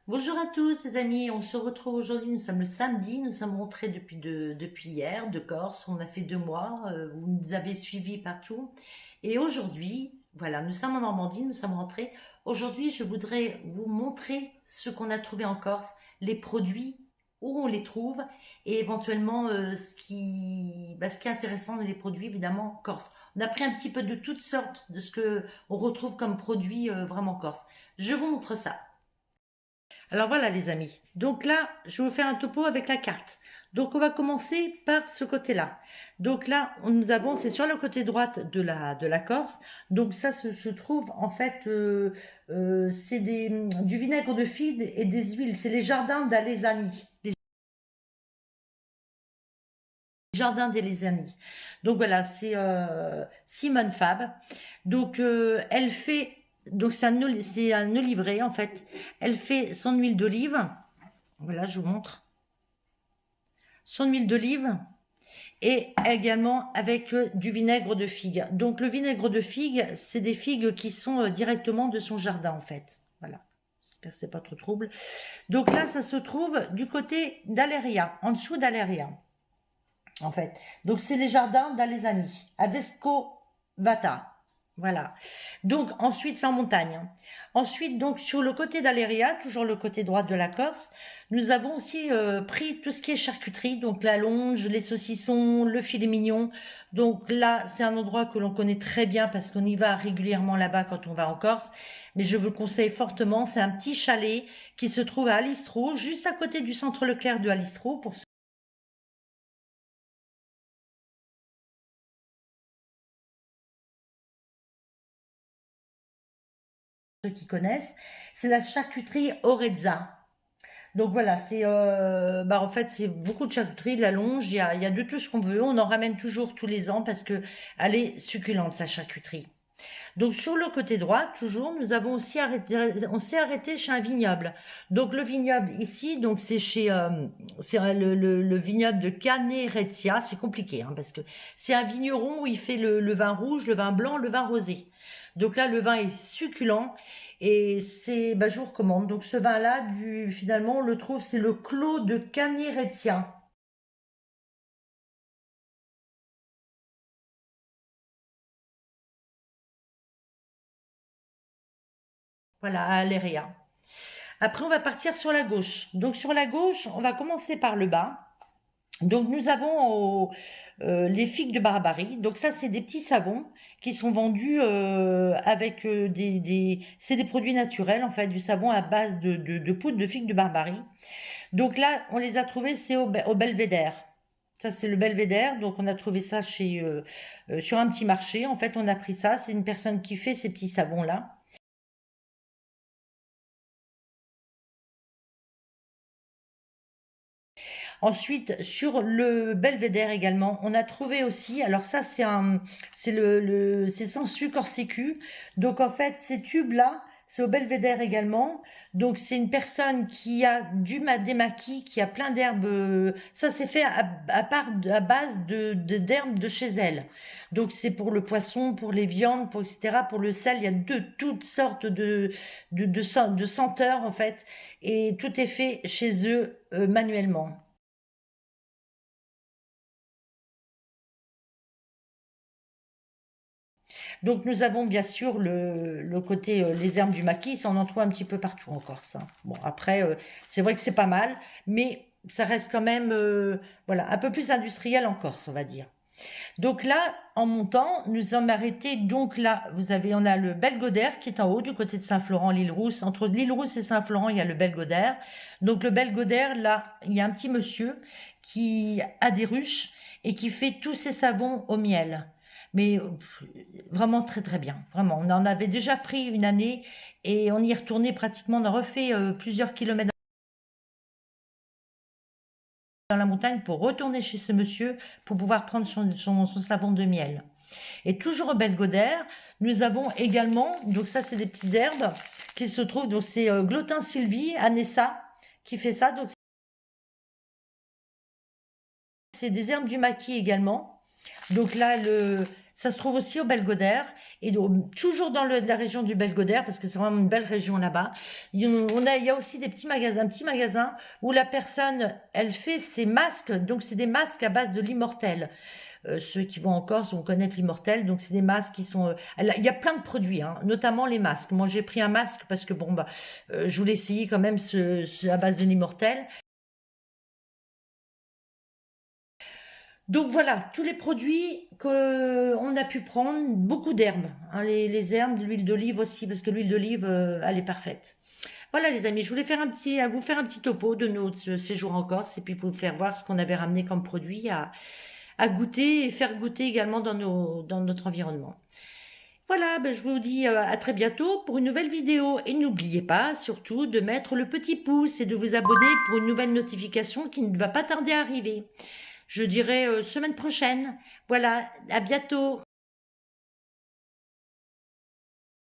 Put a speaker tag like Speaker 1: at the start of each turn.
Speaker 1: Bonjour à tous les amis, on se retrouve aujourd'hui, nous sommes le samedi, nous sommes rentrés depuis hier de Corse, on a fait 2 mois, vous nous avez suivis partout. Et aujourd'hui, voilà, nous sommes en Normandie, nous sommes rentrés. Aujourd'hui, je voudrais vous montrer ce qu'on a trouvé en Corse, les produits, où on les trouve, et éventuellement ce qui est intéressant dans les produits, évidemment, Corse. On a pris un petit peu de toutes sortes de ce que on retrouve comme produits vraiment Corse. Je vous montre ça. Alors voilà les amis, donc là je vais vous faire un topo avec la carte. Donc on va commencer par ce côté-là. Donc là nous avons, c'est sur le côté droite de la Corse. Donc ça se trouve en fait, c'est du vinaigre de figue et des huiles. C'est les jardins d'Alesani. Les jardins d'Alesani. Donc voilà, c'est Simone Fab. Donc elle fait, donc c'est un oliveraie en fait. Elle fait son huile d'olive. Voilà, je vous montre. Son huile d'olive et également avec du vinaigre de figue. Donc le vinaigre de figue, c'est des figues qui sont directement de son jardin en fait. Voilà, j'espère que c'est pas trop trouble. Donc là, ça se trouve du côté d'Aléria, en dessous d'Aléria en fait. Donc c'est les jardins d'Alesani, à Vescovata. Voilà. Donc ensuite c'est en montagne. Ensuite donc sur le côté d'Aléria, toujours le côté droit de la Corse, nous avons aussi pris tout ce qui est charcuterie, donc la longe, les saucissons, le filet mignon. Donc là c'est un endroit que l'on connaît très bien parce qu'on y va régulièrement là-bas quand on va en Corse. Mais je vous le conseille fortement, c'est un petit chalet qui se trouve à Alistro, juste à côté du centre Leclerc de Alistro pour ceux qui connaissent, c'est la charcuterie Orezza. Donc voilà, c'est en fait c'est beaucoup de charcuterie, de la longe, il y a de tout ce qu'on veut. On en ramène toujours tous les ans parce que elle est succulente sa charcuterie. Donc sur le côté droit, toujours, nous avons aussi arrêté, on s'est arrêté chez un vignoble. Donc le vignoble ici, donc c'est le vignoble de Caneretia. C'est compliqué parce que c'est un vigneron où il fait le vin rouge, le vin blanc, le vin rosé. Donc là, le vin est succulent et je vous recommande. Donc ce vin-là, finalement, on le trouve, c'est le Clos de Caneretia. Voilà, à Aléria. Après, on va partir sur la gauche. Donc sur la gauche, on va commencer par le bas. Donc nous avons les figues de Barbarie. Donc ça, c'est des petits savons qui sont vendus avec c'est des produits naturels en fait, du savon à base de poudre de figues de Barbarie. Donc là, on les a trouvés, c'est au Belvédère. Ça, c'est le Belvédère. Donc on a trouvé ça sur un petit marché. En fait, on a pris ça. C'est une personne qui fait ces petits savons-là. Ensuite, sur le Belvédère également, on a trouvé aussi, alors ça c'est sans sucre hors sécu. Donc en fait, ces tubes-là, c'est au Belvédère également. Donc c'est une personne qui a des maquis, qui a plein d'herbes. Ça c'est fait à base d'herbes de chez elle. Donc c'est pour le poisson, pour les viandes, etc. Pour le sel, il y a de toutes sortes de senteurs en fait. Et tout est fait chez eux manuellement. Donc nous avons bien sûr le côté les herbes du maquis, ça on en trouve un petit peu partout en Corse, hein. Bon après c'est vrai que c'est pas mal, mais ça reste quand même voilà un peu plus industriel en Corse on va dire. Donc là en montant nous sommes arrêtés donc là on a le Belgodère qui est en haut du côté de Saint-Florent l'île Rousse, entre l'île Rousse et Saint-Florent il y a le Belgodère. Donc le Belgodère là il y a un petit monsieur qui a des ruches et qui fait tous ses savons au miel. Mais vraiment très très bien, vraiment. On en avait déjà pris une année et on y est retourné pratiquement, on a refait plusieurs kilomètres dans la montagne pour retourner chez ce monsieur pour pouvoir prendre son savon de miel. Et toujours au Belgodère, nous avons également, donc ça c'est des petites herbes qui se trouvent, donc c'est Glotin Sylvie, Anessa qui fait ça, donc c'est des herbes du maquis également. Donc là, Ça se trouve aussi au Belgodère, et toujours dans la région du Belgodère, parce que c'est vraiment une belle région là-bas. Il y a aussi des petits magasins où la personne, elle fait ses masques, donc c'est des masques à base de l'immortel. Ceux qui vont en Corse vont connaître l'immortel, donc c'est des masques qui sont... il y a plein de produits, hein, notamment les masques. Moi j'ai pris un masque parce que bon, bah, je voulais essayer quand même à base de l'immortel. Donc voilà, tous les produits qu'on a pu prendre, beaucoup d'herbes, hein, les herbes, de l'huile d'olive aussi, parce que l'huile d'olive, elle est parfaite. Voilà les amis, je voulais vous faire un petit topo de notre séjour en Corse et puis vous faire voir ce qu'on avait ramené comme produit à goûter et faire goûter également dans notre environnement. Voilà, ben je vous dis à très bientôt pour une nouvelle vidéo et n'oubliez pas surtout de mettre le petit pouce et de vous abonner pour une nouvelle notification qui ne va pas tarder à arriver. Je dirais semaine prochaine. Voilà, à bientôt.